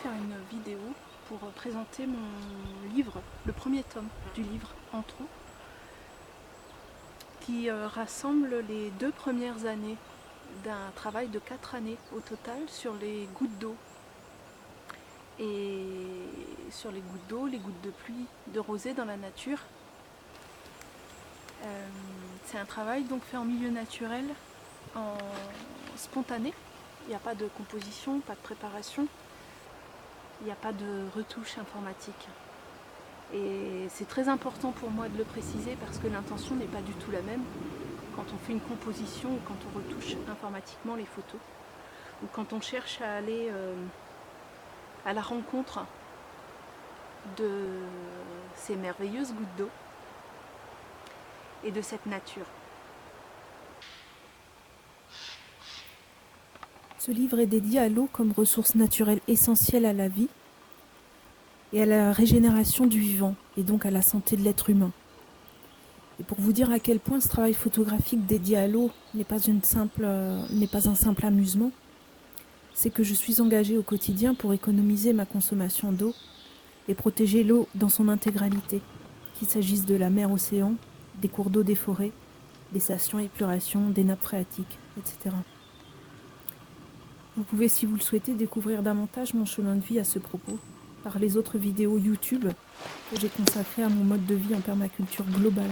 faire une vidéo pour présenter mon livre, le premier tome du livre En trop, qui rassemble les 2 premières années d'un travail de 4 années au total sur les gouttes d'eau. Et sur les gouttes d'eau, les gouttes de pluie, de rosée dans la nature. C'est un travail donc fait en milieu naturel, en spontané. Il n'y a pas de composition, pas de préparation. Il n'y a pas de retouche informatique. Et c'est très important pour moi de le préciser parce que l'intention n'est pas du tout la même quand on fait une composition ou quand on retouche informatiquement les photos ou quand on cherche à aller à la rencontre de ces merveilleuses gouttes d'eau et de cette nature. Ce livre est dédié à l'eau comme ressource naturelle essentielle à la vie et à la régénération du vivant, et donc à la santé de l'être humain. Et pour vous dire à quel point ce travail photographique dédié à l'eau n'est pas un simple amusement, c'est que je suis engagée au quotidien pour économiser ma consommation d'eau et protéger l'eau dans son intégralité, qu'il s'agisse de la mer-océan, des cours d'eau des forêts, des stations d'épuration, des nappes phréatiques, etc. Vous pouvez, si vous le souhaitez, découvrir davantage mon chemin de vie à ce propos par les autres vidéos YouTube que j'ai consacrées à mon mode de vie en permaculture globale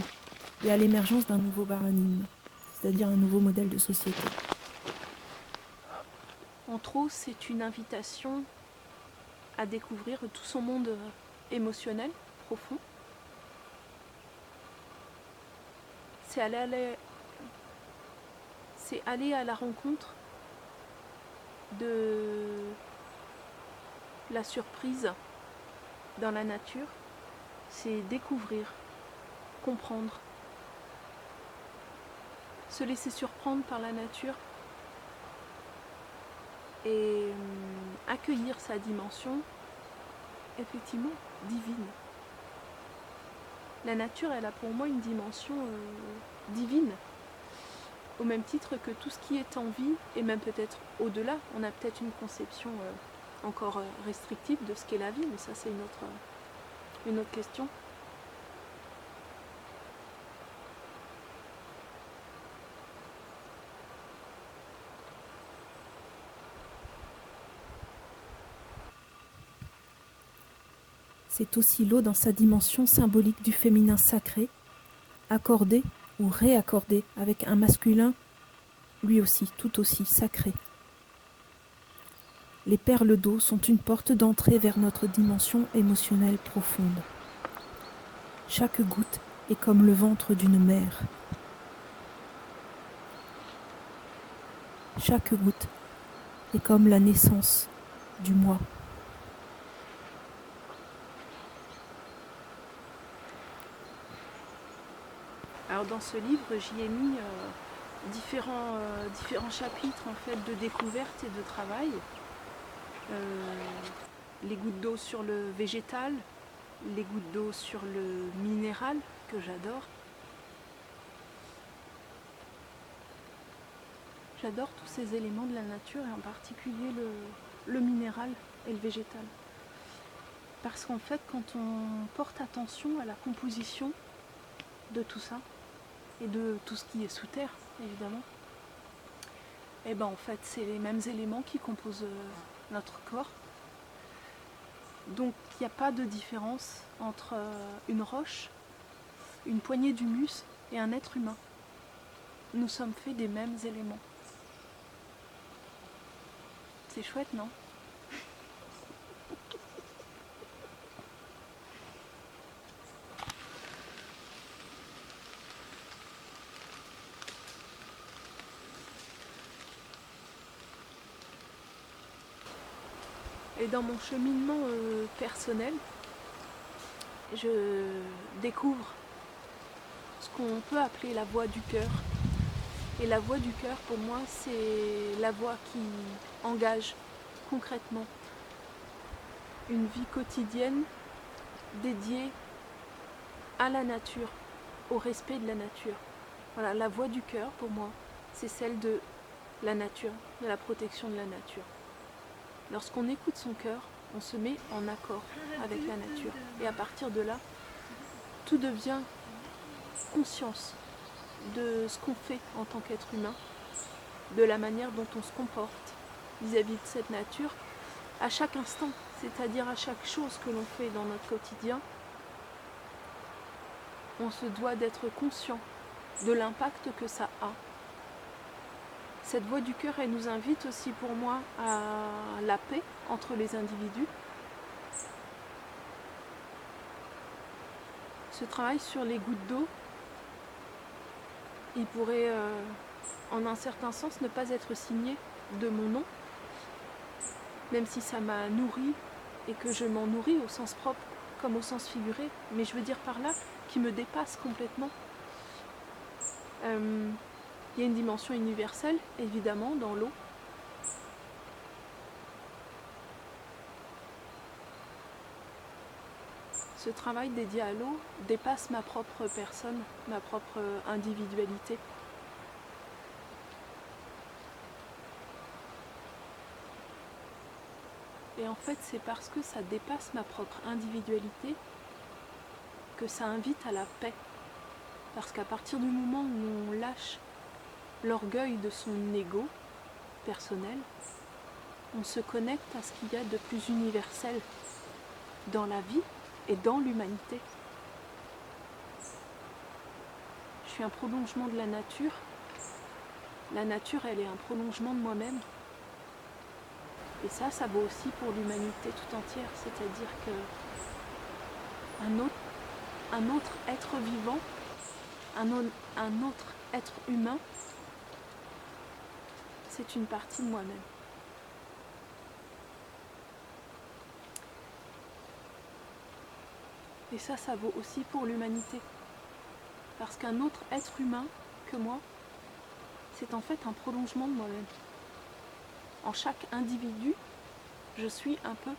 et à l'émergence d'un nouveau paradigme, c'est-à-dire un nouveau modèle de société. En trop, c'est une invitation à découvrir tout son monde émotionnel profond. C'est aller à la rencontre de la surprise dans la nature. C'est découvrir, comprendre, se laisser surprendre par la nature et accueillir sa dimension effectivement divine. La nature, elle a pour moi une dimension divine, au même titre que tout ce qui est en vie, et même peut-être au-delà. On a peut-être une conception encore restrictive de ce qu'est la vie, mais ça c'est une autre question. C'est aussi l'eau dans sa dimension symbolique du féminin sacré, accordé ou réaccordé avec un masculin lui aussi, tout aussi sacré. Les perles d'eau sont une porte d'entrée vers notre dimension émotionnelle profonde. Chaque goutte est comme le ventre d'une mère. Chaque goutte est comme la naissance du moi. Alors dans ce livre, j'y ai mis différents chapitres en fait de découverte et de travail. Les gouttes d'eau sur le végétal, les gouttes d'eau sur le minéral que j'adore. J'adore tous ces éléments de la nature et en particulier le minéral et le végétal. Parce qu'en fait, quand on porte attention à la composition de tout ça, et de tout ce qui est sous terre, évidemment, et ben en fait, c'est les mêmes éléments qui composent notre corps. Donc, il n'y a pas de différence entre une roche, une poignée d'humus et un être humain. Nous sommes faits des mêmes éléments. C'est chouette, non ? Et dans mon cheminement personnel, je découvre ce qu'on peut appeler la voix du cœur. Et la voix du cœur, pour moi, c'est la voix qui engage concrètement une vie quotidienne dédiée à la nature, au respect de la nature. Voilà, la voix du cœur, pour moi, c'est celle de la nature, de la protection de la nature. Lorsqu'on écoute son cœur, on se met en accord avec la nature. Et à partir de là, tout devient conscience de ce qu'on fait en tant qu'être humain, de la manière dont on se comporte vis-à-vis de cette nature, à chaque instant, c'est-à-dire à chaque chose que l'on fait dans notre quotidien, on se doit d'être conscient de l'impact que ça a. Cette voix du cœur, elle nous invite aussi pour moi à la paix entre les individus. Ce travail sur les gouttes d'eau, il pourrait, en un certain sens, ne pas être signé de mon nom, même si ça m'a nourri et que je m'en nourris au sens propre comme au sens figuré, mais je veux dire par là qui me dépasse complètement. Il y a une dimension universelle, évidemment, dans l'eau. Ce travail dédié à l'eau dépasse ma propre personne, ma propre individualité. Et en fait, c'est parce que ça dépasse ma propre individualité que ça invite à la paix. Parce qu'à partir du moment où on lâche l'orgueil de son ego personnel, on se connecte à ce qu'il y a de plus universel dans la vie et dans l'humanité. Je suis un prolongement de la nature. La nature, elle est un prolongement de moi-même. Et ça vaut aussi pour l'humanité tout entière. C'est-à-dire qu'un autre être vivant, un autre être humain, c'est une partie de moi-même. Et ça vaut aussi pour l'humanité. Parce qu'un autre être humain que moi, c'est en fait un prolongement de moi-même. En chaque individu, je suis un peu.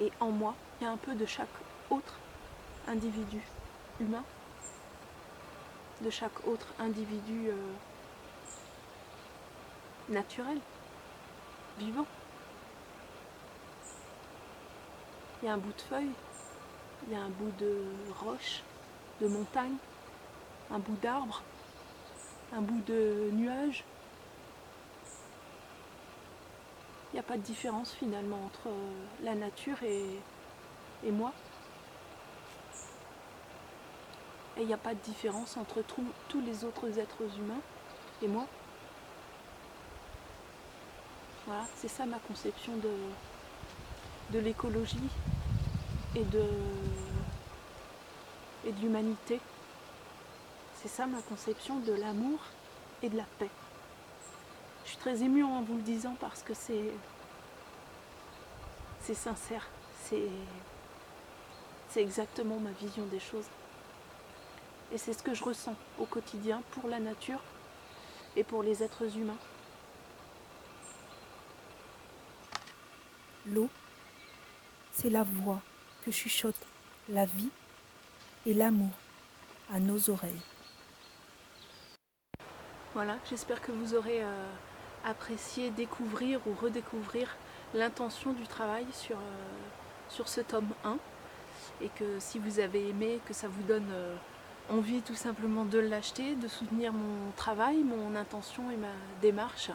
Et en moi, il y a un peu de chaque autre individu humain, de chaque autre individu naturel, vivant. Il y a un bout de feuille, il y a un bout de roche, de montagne, un bout d'arbre, un bout de nuage. Il n'y a pas de différence finalement entre la nature et moi. Et il n'y a pas de différence entre tous les autres êtres humains et moi. Voilà, c'est ça ma conception de l'écologie et de l'humanité. C'est ça ma conception de l'amour et de la paix. Je suis très émue en vous le disant parce que c'est sincère, c'est exactement ma vision des choses. Et c'est ce que je ressens au quotidien pour la nature et pour les êtres humains. L'eau, c'est la voix que chuchote la vie et l'amour à nos oreilles. Voilà, j'espère que vous aurez apprécié découvrir ou redécouvrir l'intention du travail sur ce tome 1 et que si vous avez aimé, que ça vous donne envie tout simplement de l'acheter, de soutenir mon travail, mon intention et ma démarche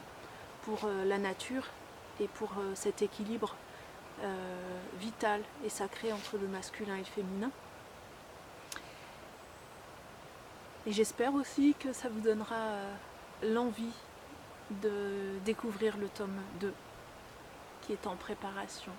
pour la nature et pour cet équilibre vital et sacré entre le masculin et le féminin. Et j'espère aussi que ça vous donnera l'envie de découvrir le tome 2 qui est en préparation.